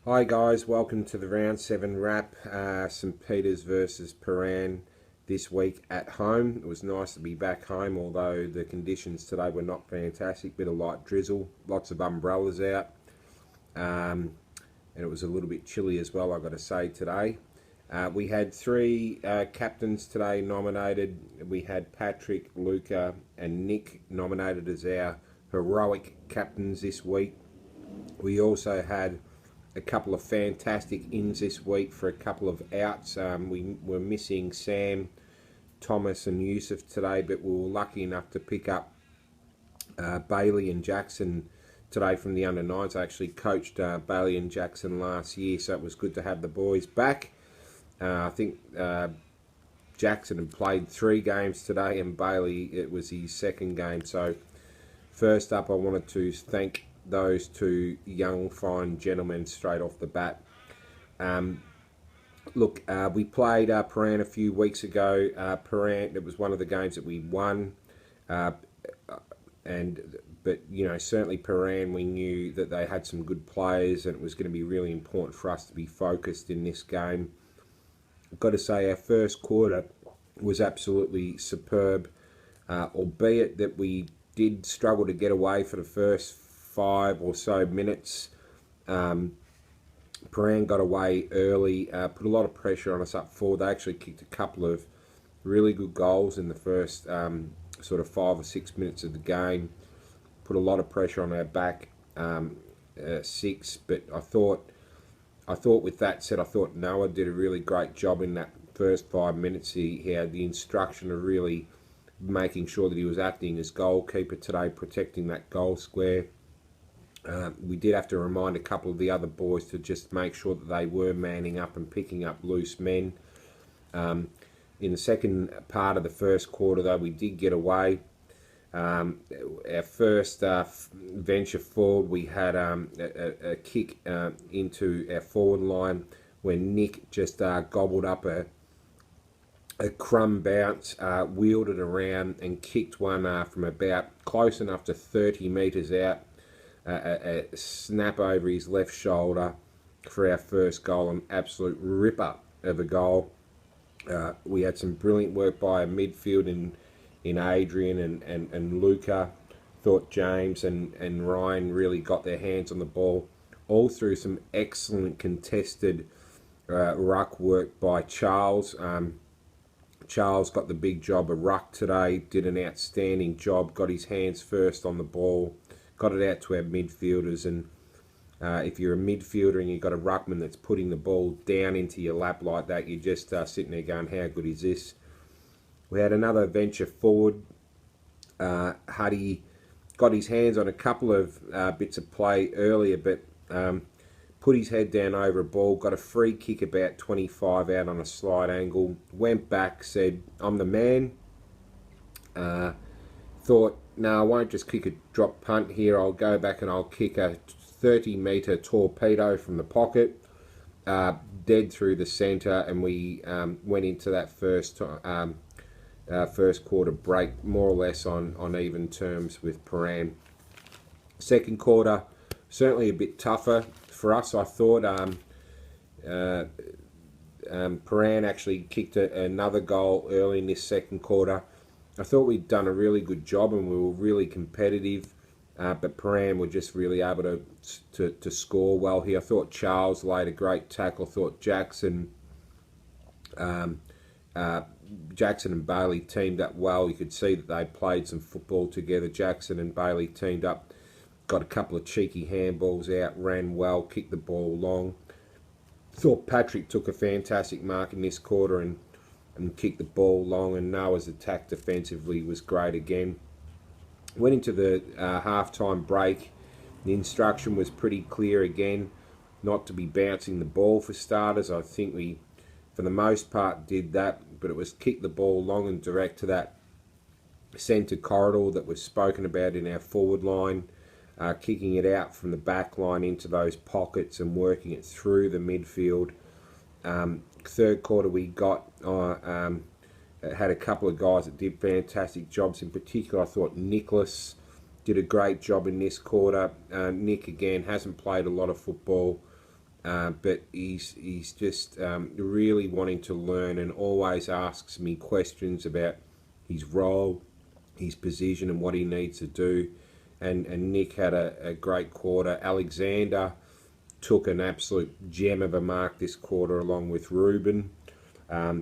Hi guys, welcome to the round 7 wrap. St Peters versus Prahran this week at home. It was nice to be back home, although the conditions today were not fantastic. Bit of light drizzle, lots of umbrellas out, and it was a little bit chilly as well, I've got to say, today. We had three captains today nominated. We had Patrick, Luca and Nick nominated as our heroic captains this week. We also had a couple of fantastic ins this week for a couple of outs. We were missing Sam, Thomas and Yusuf today, but we were lucky enough to pick up Bailey and Jackson today from the under-9s. I actually coached Bailey and Jackson last year, so it was good to have the boys back. I think Jackson had played 3 games today, and Bailey, it was his second game. So first up, I wanted to thank those two young, fine gentlemen straight off the bat. Look, we played Prahran a few weeks ago. Prahran, it was one of the games that we won, but you know, certainly Prahran, we knew that they had some good players, and it was going to be really important for us to be focused in this game. I've got to say, our first quarter was absolutely superb, albeit that we did struggle to get away for the first 5 or so minutes. Prahran got away early, put a lot of pressure on us up forward. They actually kicked a couple of really good goals in the first sort of 5 or 6 minutes of the game. Put a lot of pressure on our back 6, but I thought with that said, I thought Noah did a really great job in that first 5 minutes. He had the instruction of really making sure that he was acting as goalkeeper today, protecting that goal square. We did have to remind a couple of the other boys to just make sure that they were manning up and picking up loose men. In the second part of the first quarter, though, we did get away. Our first venture forward, we had a kick into our forward line when Nick just gobbled up a crumb bounce, wheeled it around and kicked one from about close enough to 30 metres out. A snap over his left shoulder for our first goal, an absolute ripper of a goal. We had some brilliant work by our midfield in Adrian and Luca. Thought James and Ryan really got their hands on the ball, all through some excellent contested ruck work by Charles. Charles got the big job of ruck today, did an outstanding job, got his hands first on the ball, got it out to our midfielders. And if you're a midfielder and you've got a ruckman that's putting the ball down into your lap like that, you're just sitting there going, how good is this? We had another venture forward. Huddy got his hands on a couple of bits of play earlier, but put his head down over a ball, got a free kick about 25 out on a slide angle, went back, said, I'm the man. Thought, no, I won't just kick a drop punt here. I'll go back and I'll kick a 30-metre torpedo from the pocket, dead through the centre, and we went into that first quarter break more or less on even terms with Prahran. Second quarter, certainly a bit tougher for us, I thought. Prahran actually kicked another goal early in this second quarter. I thought we'd done a really good job and we were really competitive, but Prahran were just really able to score well here. I thought Charles laid a great tackle. I thought Jackson and Bailey teamed up well. You could see that they played some football together. Jackson and Bailey teamed up, got a couple of cheeky handballs out, ran well, kicked the ball long. Thought Patrick took a fantastic mark in this quarter and kicked the ball long, and Noah's attack defensively was great again. Went into the half-time break. The instruction was pretty clear again, not to be bouncing the ball for starters. I think we, for the most part, did that, but it was kick the ball long and direct to that centre corridor that was spoken about in our forward line, kicking it out from the back line into those pockets and working it through the midfield. Third quarter we got had a couple of guys that did fantastic jobs. In particular, I thought Nicholas did a great job in this quarter. Nick, again, hasn't played a lot of football, but he's just really wanting to learn and always asks me questions about his role, his position and what he needs to do. And Nick had a great quarter. Alexander took an absolute gem of a mark this quarter along with Ruben.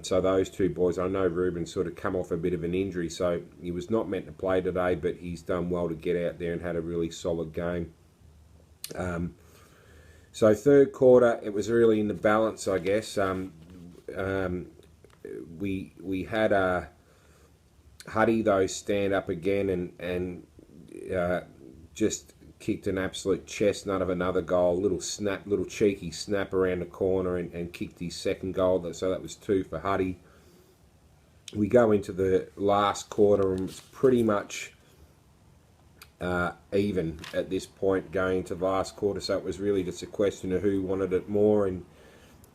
So those two boys, I know Ruben sort of come off a bit of an injury, so he was not meant to play today, but he's done well to get out there and had a really solid game. So third quarter, it was really in the balance, I guess. We had Huddy though stand up again and just kicked an absolute chestnut of another goal, little cheeky snap around the corner and kicked his second goal. So that was 2 for Huddy. We go into the last quarter and it's pretty much even at this point going into the last quarter. So it was really just a question of who wanted it more, and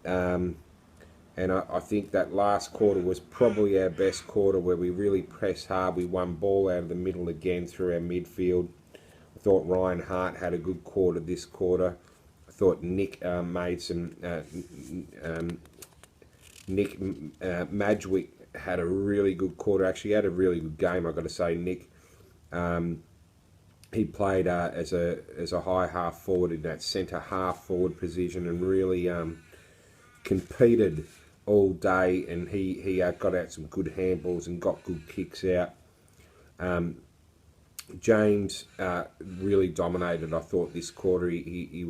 I think that last quarter was probably our best quarter where we really pressed hard. We won ball out of the middle again through our midfield. I thought Ryan Hart had a good quarter this quarter. I thought Nick made some... Nick Madgwick had a really good quarter. Actually, had a really good game, I've got to say, Nick. He played as a high half forward in that centre half forward position and really competed all day, and he got out some good handballs and got good kicks out. James really dominated, I thought, this quarter. He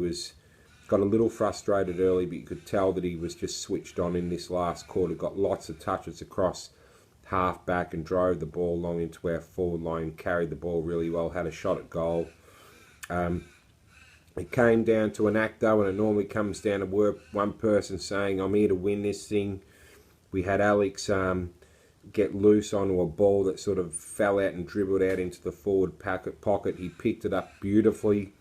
got a little frustrated early, but you could tell that he was just switched on in this last quarter. Got lots of touches across half back and drove the ball long into our forward line, carried the ball really well, had a shot at goal. It came down to an act though, and it normally comes down to one person saying, I'm here to win this thing. We had Alex get loose onto a ball that sort of fell out and dribbled out into the forward pocket. He picked it up beautifully,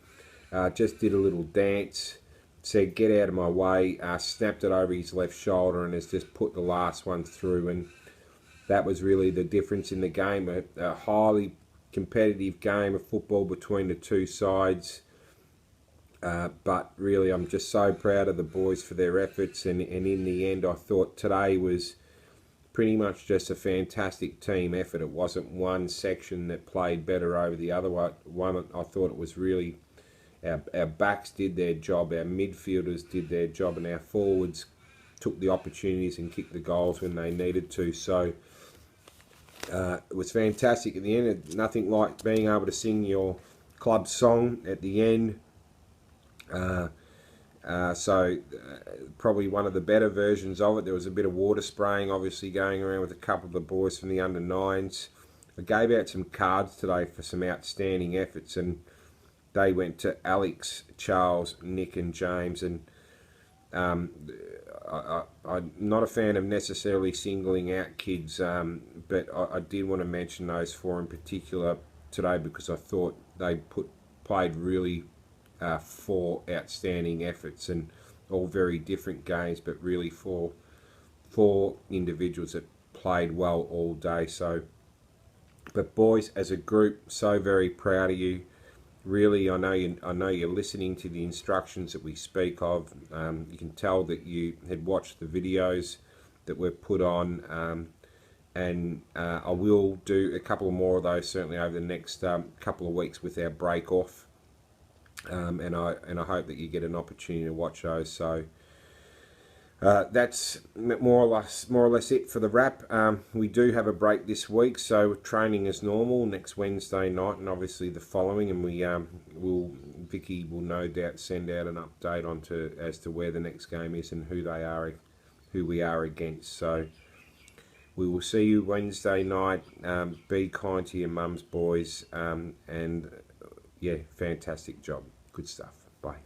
just did a little dance, said, get out of my way, snapped it over his left shoulder and has just put the last one through. And that was really the difference in the game. A highly competitive game of football between the two sides. But really, I'm just so proud of the boys for their efforts. And in the end, I thought today was pretty much just a fantastic team effort. It wasn't one section that played better over the other one. I thought it was really our backs did their job, our midfielders did their job, and our forwards took the opportunities and kicked the goals when they needed to. So it was fantastic at the end. Nothing like being able to sing your club song at the end. Probably one of the better versions of it. There was a bit of water spraying obviously going around with a couple of the boys from the under-9s. I gave out some cards today for some outstanding efforts, and they went to Alex, Charles, Nick and James. And I'm not a fan of necessarily singling out kids, but I did want to mention those four in particular today because I thought they played really 4 outstanding efforts, and all very different games, but really four individuals that played well all day. So, but boys, as a group, so very proud of you. Really, I know you're listening to the instructions that we speak of. You can tell that you had watched the videos that were put on, and I will do a couple more of those certainly over the next couple of weeks with our break off. And I hope that you get an opportunity to watch those. So that's more or less it for the wrap. We do have a break this week, so training as normal next Wednesday night, and obviously the following. And Vicky will no doubt send out an update as to where the next game is and who we are against. So we will see you Wednesday night. Be kind to your mums, boys, and yeah, fantastic job. Good stuff. Bye.